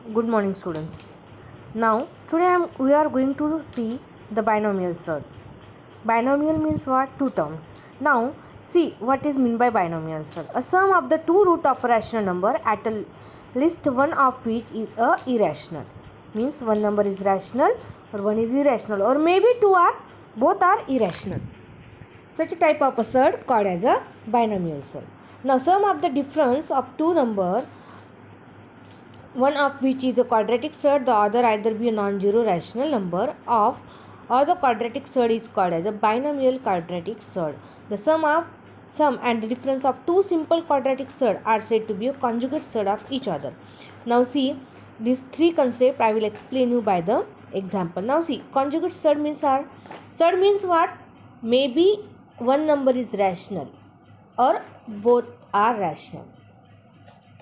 Good morning, students. Now, we are going to see the binomial surd. Binomial means what? Two terms. Now, see what is meant by binomial surd. A sum of the two root of a rational number at a least one of which is a irrational. Means one number is rational or one is irrational, or maybe both are irrational. Such a type of a surd called as a binomial surd. Now, sum of the difference of two number, one of which is a quadratic surd, the other either be a non-zero rational number of, or the quadratic surd is called as a binomial quadratic surd. The sum and the difference of two simple quadratic surd are said to be a conjugate surd of each other. Now see, these three concepts I will explain you by the example. Now see, conjugate surd means what? Maybe one number is rational or both are rational.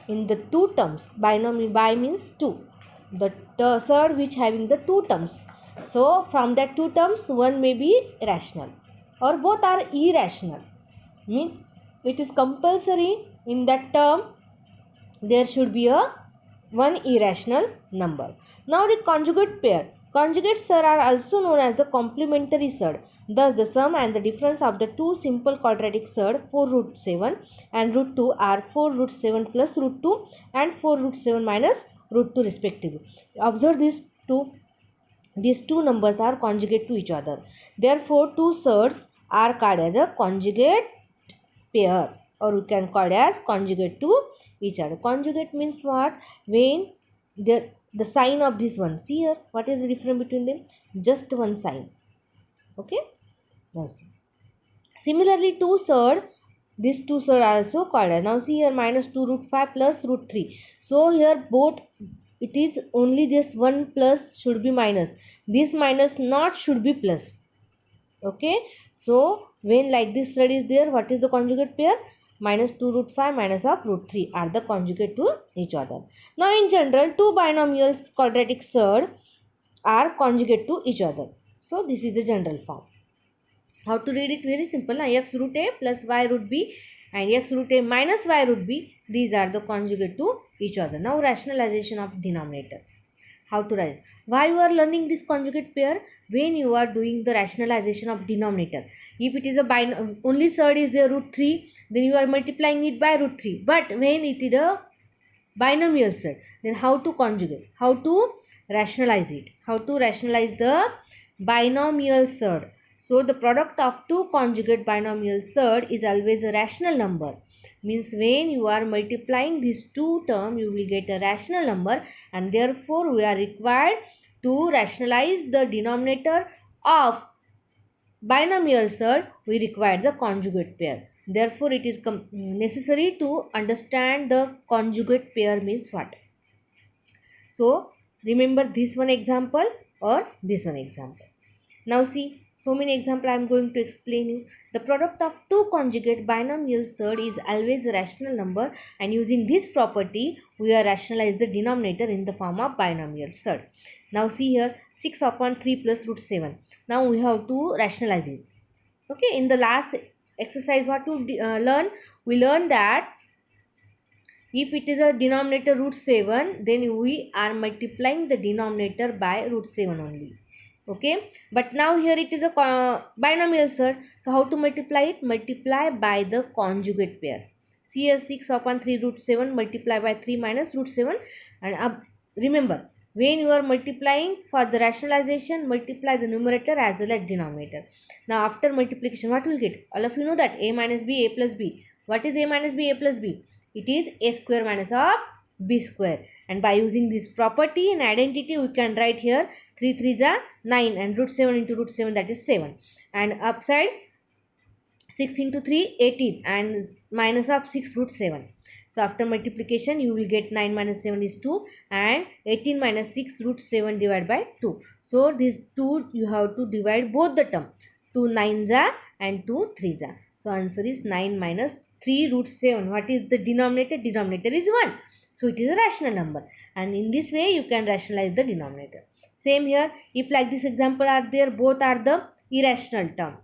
In the two terms, binomial, bi means two, the surd which having the two terms. So from that two terms, one may be rational or both are irrational. Means it is compulsory in that term there should be a one irrational number. Now the conjugate pair. Conjugate surd are also known as the complementary surd. Thus the sum and the difference of the two simple quadratic surd 4 root 7 and root 2 are 4 root 7 plus root 2 and 4 root 7 minus root 2 respectively. Observe these two numbers are conjugate to each other. Therefore two surds are called as a conjugate pair, or we can call it as conjugate to each other. Conjugate means what? When the sign of this one, see here, what is the difference between them? Just one sign. Okay, now see, similarly two surd, these two surd are also called as, now see here, minus 2 root 5 plus root 3. So here both, it is only this one plus should be minus, this minus not should be plus. Okay, so when like this surd is there, what is the conjugate pair? Minus 2 root 5 minus of root 3 are the conjugate to each other. Now in general, two binomials quadratic surd are conjugate to each other. So this is the general form. How to read it? Very simple. Now x root a plus y root b and x root a minus y root b, these are the conjugate to each other. Now rationalization of denominator. How to write? Why you are learning this conjugate pair? When you are doing the rationalization of denominator. If it is a only surd is the root 3, then you are multiplying it by root 3. But when it is a binomial surd, then how to conjugate? How to rationalize it? How to rationalize the binomial surd? So the product of two conjugate binomial surd is always a rational number. Means when you are multiplying these two terms, you will get a rational number, and therefore we are required to rationalize the denominator of binomial surd. We require the conjugate pair. Therefore it is necessary to understand the conjugate pair means what. So remember this one example or this one example. Now see, so many examples I am going to explain you. The product of two conjugate binomial surd is always a rational number, and using this property we are rationalize the denominator in the form of binomial surd. Now see here, 6 upon 3 plus root 7. Now we have to rationalize it. Okay, in the last exercise what to learn? We learned that if it is a denominator root 7, then we are multiplying the denominator by root 7 only. Okay, but now here it is a binomial surd. So how to multiply it? Multiply by the conjugate pair. See here, 6 upon 3 root 7 multiply by 3 minus root 7. And remember, when you are multiplying for the rationalization, multiply the numerator as well as denominator. Now after multiplication, what will get? All of you know that a minus b, a plus b. What is a minus b, a plus b? It is a square minus of b square. And by using this property and identity, we can write here 3 3s are 9 and root 7 into root 7, that is 7. And upside 6 into 3, 18 and minus of 6 root 7. So after multiplication, you will get 9 minus 7 is 2 and 18 minus 6 root 7 divided by 2. So these 2 you have to divide both the term. 2 9s are and 2 3s are. So answer is 9 minus 3 root 7. What is the denominator? Denominator is 1. So it is a rational number. And in this way you can rationalize the denominator. Same here. If like this example are there, both are the irrational term.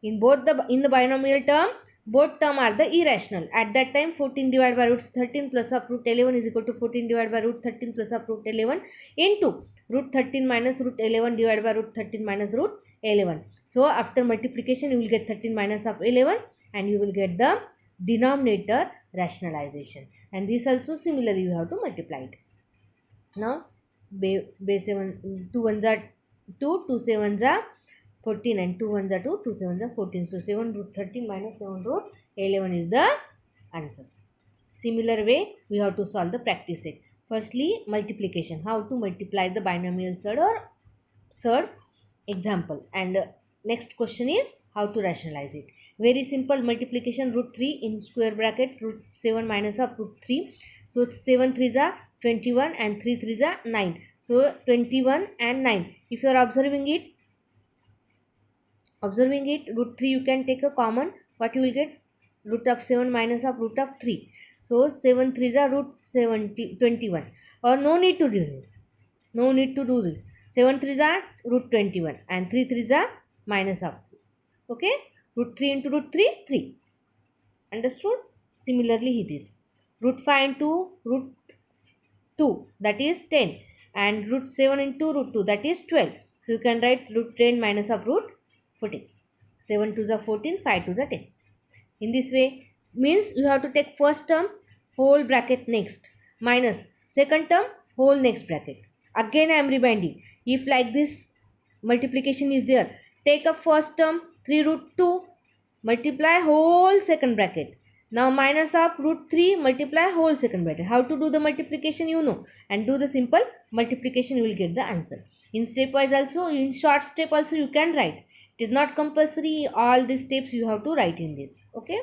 In the binomial term, both term are the irrational. At that time 14 divided by root 13 plus of root 11 is equal to 14 divided by root 13 plus of root 11 into root 13 minus root 11 divided by root 13 minus root 11. So after multiplication you will get 13 minus of 11 and you will get the denominator rationalization, and this also similarly you have to multiply it. Now base 7 2 ones are 2, 2 sevens are 14 and 2 ones are 2, 2 sevens are 14. So 7 root 13 minus 7 root 11 is the answer. Similar way we have to solve the practice set. Firstly multiplication, how to multiply the binomial surd example, and next question is how to rationalize it. Very simple multiplication, root 3 in square bracket root 7 minus of root 3. So 7 3s are 21 and 3 3s are 9. So 21 and 9. If you are observing it root 3 you can take a common, what you will get, root of 7 minus of root of 3. So 7 3s are root 21, or no need to do this. 7 3s are root 21 and 3 3s are minus of 3. Okay, root 3 into root 3 3. Understood? Similarly it is root 5 into root 2, that is 10, and root 7 into root 2, that is 12. So you can write root 10 minus of root 14. 7 2s are 14, 5 2s are 10. In this way means you have to take first term whole bracket next minus second term whole next bracket. Again I am reminding, if like this multiplication is there, take a first term 3 root 2, multiply whole second bracket. Now minus of root 3, multiply whole second bracket. How to do the multiplication you know, and do the simple multiplication, you will get the answer. In stepwise also, in short step also you can write. It is not compulsory all these steps you have to write in this. Okay.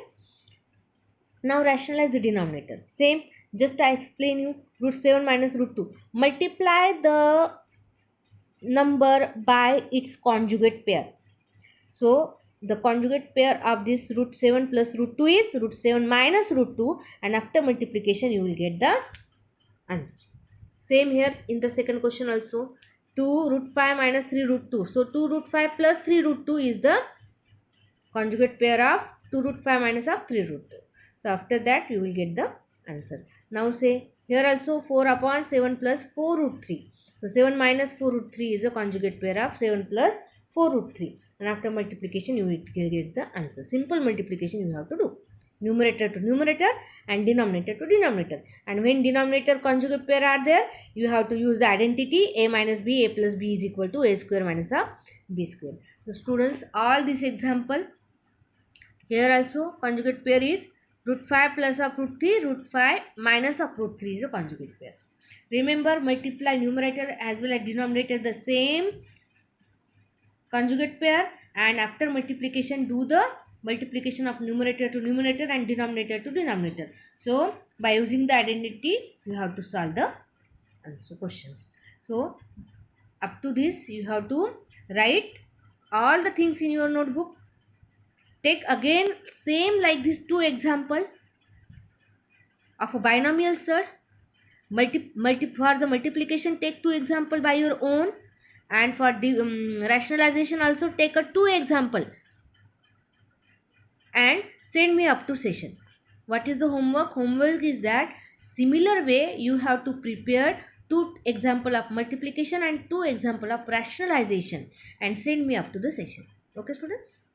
Now rationalize the denominator. Same, just I explain you, root 7 minus root 2. Multiply the number by its conjugate pair. So the conjugate pair of this root 7 plus root 2 is root 7 minus root 2, and after multiplication you will get the answer. Same here in the second question also. 2 root 5 minus 3 root 2. So 2 root 5 plus 3 root 2 is the conjugate pair of 2 root 5 minus of 3 root 2. So after that you will get the answer. Now say here also 4 upon 7 plus 4 root 3. So 7 minus 4 root 3 is a conjugate pair of 7 plus 4 root 3. And after multiplication you will get the answer. Simple multiplication you have to do. Numerator to numerator and denominator to denominator. And when denominator conjugate pair are there, you have to use the identity a minus b, a plus b is equal to a square minus a b square. So students, all this example, here also conjugate pair is root 5 plus of root 3, root 5 minus of root 3 is a conjugate pair. Remember, multiply numerator as well as denominator the same conjugate pair, and after multiplication do the multiplication of numerator to numerator and denominator to denominator. So by using the identity you have to solve the answer questions. So up to this you have to write all the things in your notebook. Take again same like this two example of a binomial surd. For the multiplication take two example by your own, and for the rationalization also take a two example and send me up to session. What is the homework? Homework is that similar way you have to prepare two example of multiplication and two example of rationalization and send me up to the session. Okay students?